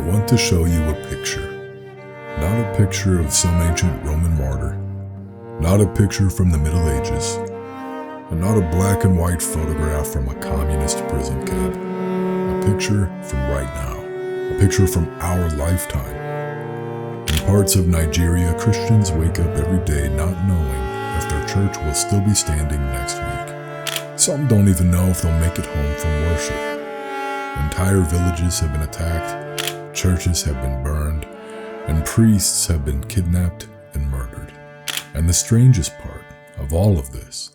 want to show you a picture. Not a picture of some ancient Roman martyr, not a picture from the Middle Ages, and not a black and white photograph from a communist prison camp. A picture from right now, a picture from our lifetime. In parts of Nigeria, Christians wake up every day not knowing if their church will still be standing next week. Some don't even know if they'll make it home from worship. Entire villages have been attacked, churches have been burned, and priests have been kidnapped and murdered. And the strangest part of all of this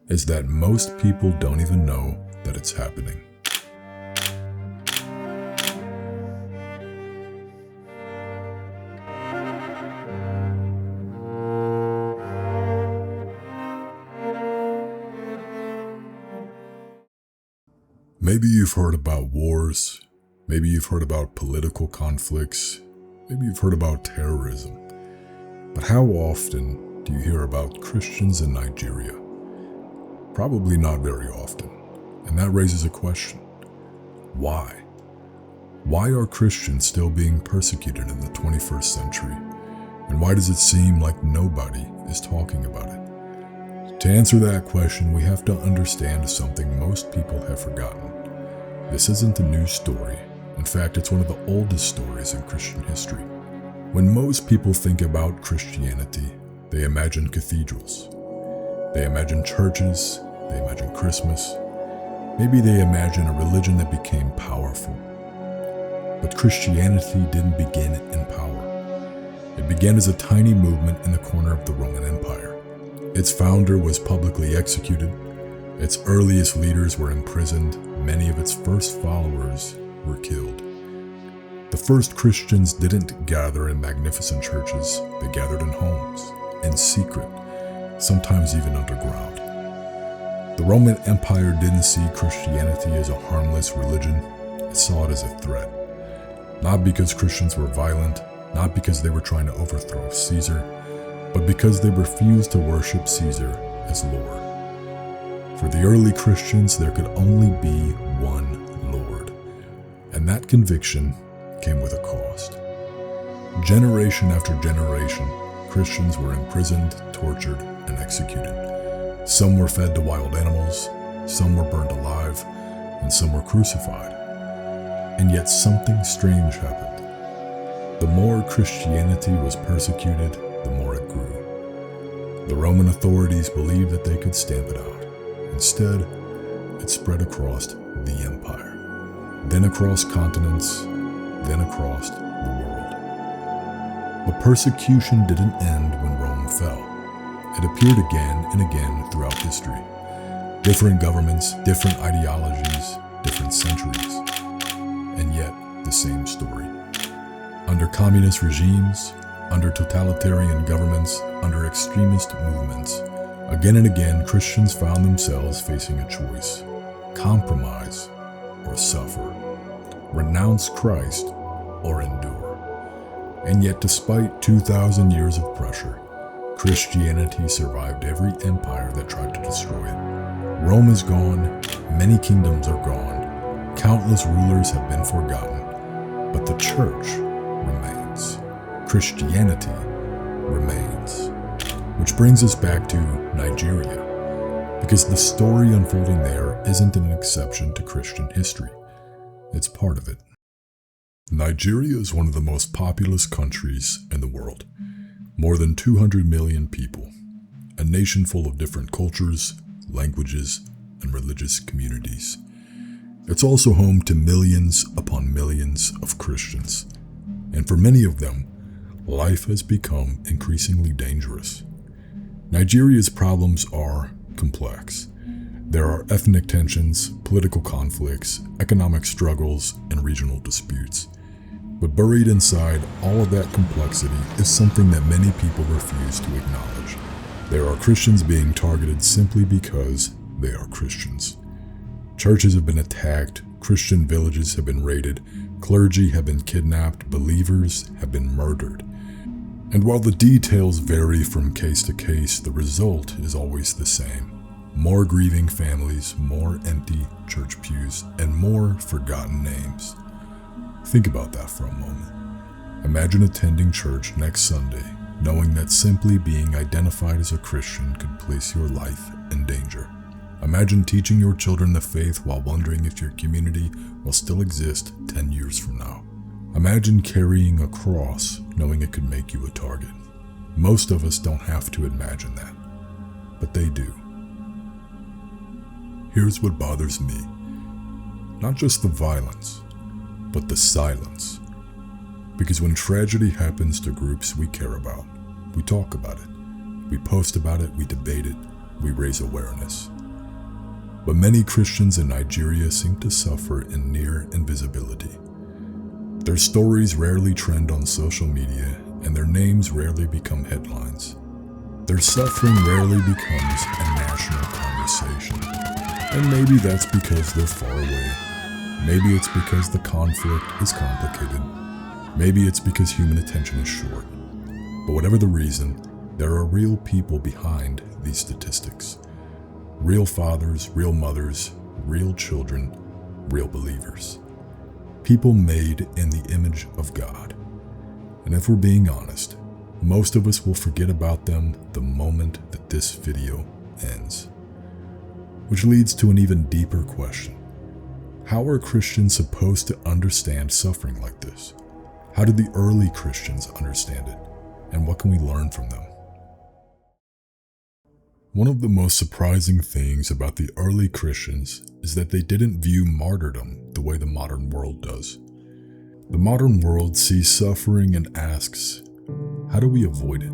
is that most people don't even know that it's happening. Maybe you've heard about wars, maybe you've heard about political conflicts, maybe you've heard about terrorism. But how often do you hear about Christians in Nigeria? Probably not very often. And that raises a question. Why? Why are Christians still being persecuted in the 21st century? And why does it seem like nobody is talking about it? To answer that question, we have to understand something most people have forgotten. This isn't a new story. In fact, it's one of the oldest stories in Christian history. When most people think about Christianity, they imagine cathedrals. They imagine churches. They imagine Christmas. Maybe they imagine a religion that became powerful. But Christianity didn't begin in power. It began as a tiny movement in the corner of the Roman Empire. Its founder was publicly executed. Its earliest leaders were imprisoned. Many of its first followers were killed. The first Christians didn't gather in magnificent churches. They gathered in homes, in secret, sometimes even underground. The Roman Empire didn't see Christianity as a harmless religion. It saw it as a threat. Not because Christians were violent, not because they were trying to overthrow Caesar, but because they refused to worship Caesar as Lord. For the early Christians, there could only be one Lord, and that conviction came with a cost. Generation after generation, Christians were imprisoned, tortured, and executed. Some were fed to wild animals, some were burned alive, and some were crucified. And yet something strange happened. The more Christianity was persecuted, the more it grew. The Roman authorities believed that they could stamp it out. Instead, it spread across the empire, then across continents, then across the world. The persecution didn't end when Rome fell. It appeared again and again throughout history. Different governments, different ideologies, different centuries, and yet the same story. Under communist regimes, under totalitarian governments, under extremist movements, again and again, Christians found themselves facing a choice: compromise or suffer, renounce Christ or endure. And yet, despite 2,000 years of pressure, Christianity survived every empire that tried to destroy it. Rome is gone, many kingdoms are gone, countless rulers have been forgotten, but the church remains. Christianity remains. Which brings us back to Nigeria, because the story unfolding there isn't an exception to Christian history. It's part of it. Nigeria is one of the most populous countries in the world. More than 200 million people, a nation full of different cultures, languages, and religious communities. It's also home to millions upon millions of Christians, and for many of them, life has become increasingly dangerous. Nigeria's problems are complex. There are ethnic tensions, political conflicts, economic struggles, and regional disputes. But buried inside all of that complexity is something that many people refuse to acknowledge. There are Christians being targeted simply because they are Christians. Churches have been attacked, Christian villages have been raided, clergy have been kidnapped, believers have been murdered. And while the details vary from case to case, the result is always the same. More grieving families, more empty church pews, and more forgotten names. Think about that for a moment. Imagine attending church next Sunday, knowing that simply being identified as a Christian could place your life in danger. Imagine teaching your children the faith while wondering if your community will still exist 10 years from now. Imagine carrying a cross, knowing it could make you a target. Most of us don't have to imagine that, but they do. Here's what bothers me. Not just the violence, but the silence. Because when tragedy happens to groups we care about, we talk about it, we post about it, we debate it, we raise awareness. But many Christians in Nigeria seem to suffer in near invisibility. Their stories rarely trend on social media, and their names rarely become headlines. Their suffering rarely becomes a national conversation. And maybe that's because they're far away. Maybe it's because the conflict is complicated. Maybe it's because human attention is short. But whatever the reason, there are real people behind these statistics. Real fathers, real mothers, real children, real believers. People made in the image of God. And if we're being honest, most of us will forget about them the moment that this video ends. Which leads to an even deeper question. How are Christians supposed to understand suffering like this? How did the early Christians understand it? And what can we learn from them? One of the most surprising things about the early Christians is that they didn't view martyrdom the way the modern world does. The modern world sees suffering and asks, how do we avoid it?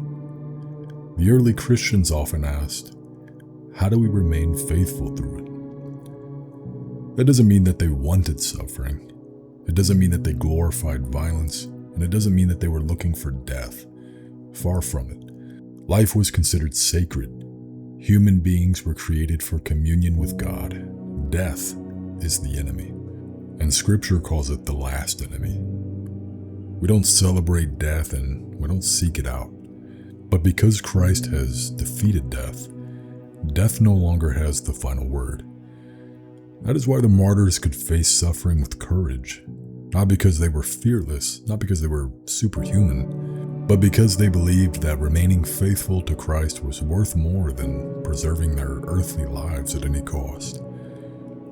The early Christians often asked, how do we remain faithful through it? That doesn't mean that they wanted suffering. It doesn't mean that they glorified violence, and it doesn't mean that they were looking for death. Far from it. Life was considered sacred. Human beings were created for communion with God. Death is the enemy, and Scripture calls it the last enemy. We don't celebrate death and we don't seek it out. But because Christ has defeated death, death no longer has the final word. That is why the martyrs could face suffering with courage, not because they were fearless, not because they were superhuman, but because they believed that remaining faithful to Christ was worth more than preserving their earthly lives at any cost.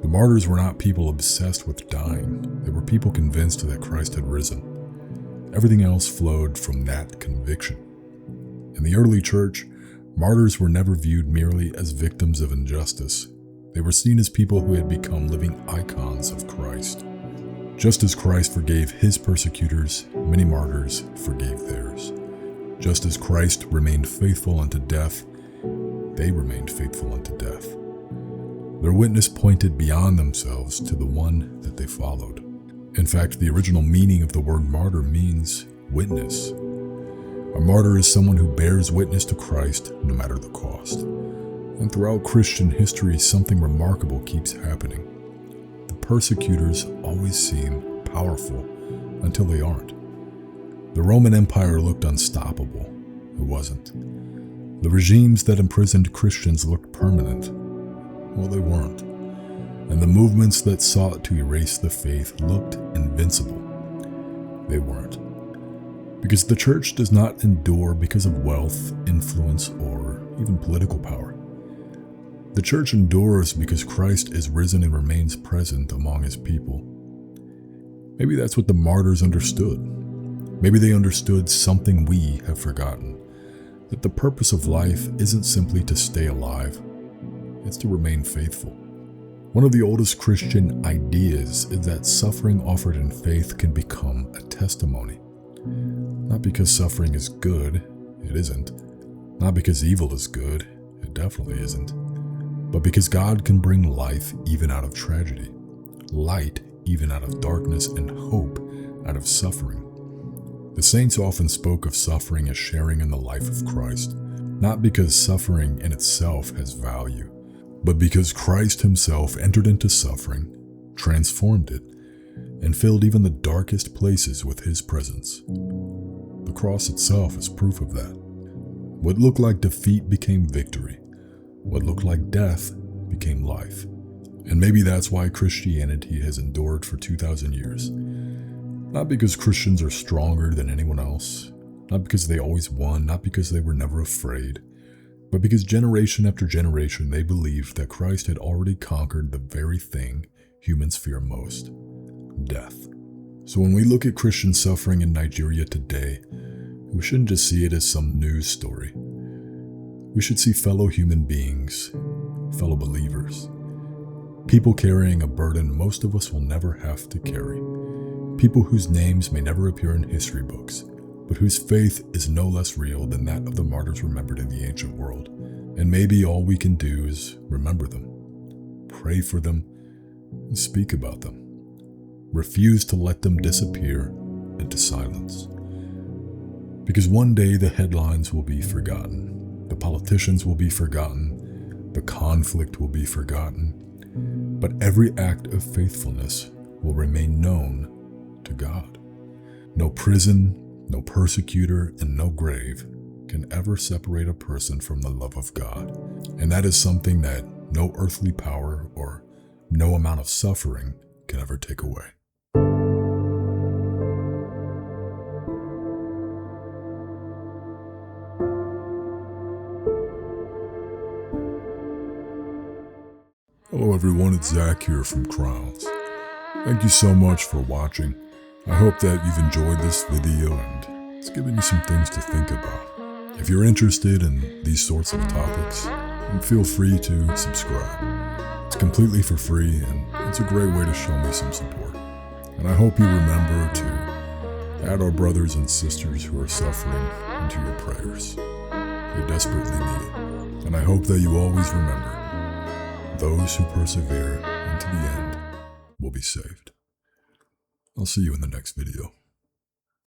The martyrs were not people obsessed with dying. They were people convinced that Christ had risen. Everything else flowed from that conviction. In the early church, martyrs were never viewed merely as victims of injustice. They were seen as people who had become living icons of Christ. Just as Christ forgave his persecutors, many martyrs forgave theirs. Just as Christ remained faithful unto death, they remained faithful unto death. Their witness pointed beyond themselves to the one that they followed. In fact, the original meaning of the word martyr means witness. A martyr is someone who bears witness to Christ no matter the cost. And throughout Christian history, something remarkable keeps happening. The persecutors always seem powerful until they aren't. The Roman Empire looked unstoppable. It wasn't. The regimes that imprisoned Christians looked permanent. Well, they weren't. And the movements that sought to erase the faith looked invincible. They weren't. Because the church does not endure because of wealth, influence, or even political power. The church endures because Christ is risen and remains present among his people. Maybe that's what the martyrs understood. Maybe they understood something we have forgotten. That the purpose of life isn't simply to stay alive. It's to remain faithful. One of the oldest Christian ideas is that suffering offered in faith can become a testimony. Not because suffering is good, it isn't. Not because evil is good, it definitely isn't. But because God can bring life even out of tragedy, light even out of darkness, and hope out of suffering. The saints often spoke of suffering as sharing in the life of Christ, not because suffering in itself has value, but because Christ himself entered into suffering, transformed it, and filled even the darkest places with his presence. The cross itself is proof of that. What looked like defeat became victory. What looked like death became life. And maybe that's why Christianity has endured for 2,000 years. Not because Christians are stronger than anyone else, not because they always won, not because they were never afraid, but because generation after generation they believed that Christ had already conquered the very thing humans fear most: death. So when we look at Christian suffering in Nigeria today, we shouldn't just see it as some news story. We should see fellow human beings, fellow believers, people carrying a burden most of us will never have to carry, people whose names may never appear in history books, but whose faith is no less real than that of the martyrs remembered in the ancient world. And maybe all we can do is remember them, pray for them, and speak about them. Refuse to let them disappear into silence. Because one day the headlines will be forgotten, the politicians will be forgotten, the conflict will be forgotten, but every act of faithfulness will remain known to God. No prison, no persecutor, and no grave can ever separate a person from the love of God. And that is something that no earthly power or no amount of suffering can ever take away. Hello everyone, it's Zach here from Crowns. Thank you so much for watching. I hope that you've enjoyed this video and it's given you some things to think about. If you're interested in these sorts of topics, then feel free to subscribe. It's completely for free and it's a great way to show me some support. And I hope you remember to add our brothers and sisters who are suffering into your prayers. They desperately need it. And I hope that you always remember, those who persevere into the end will be saved. I'll see you in the next video.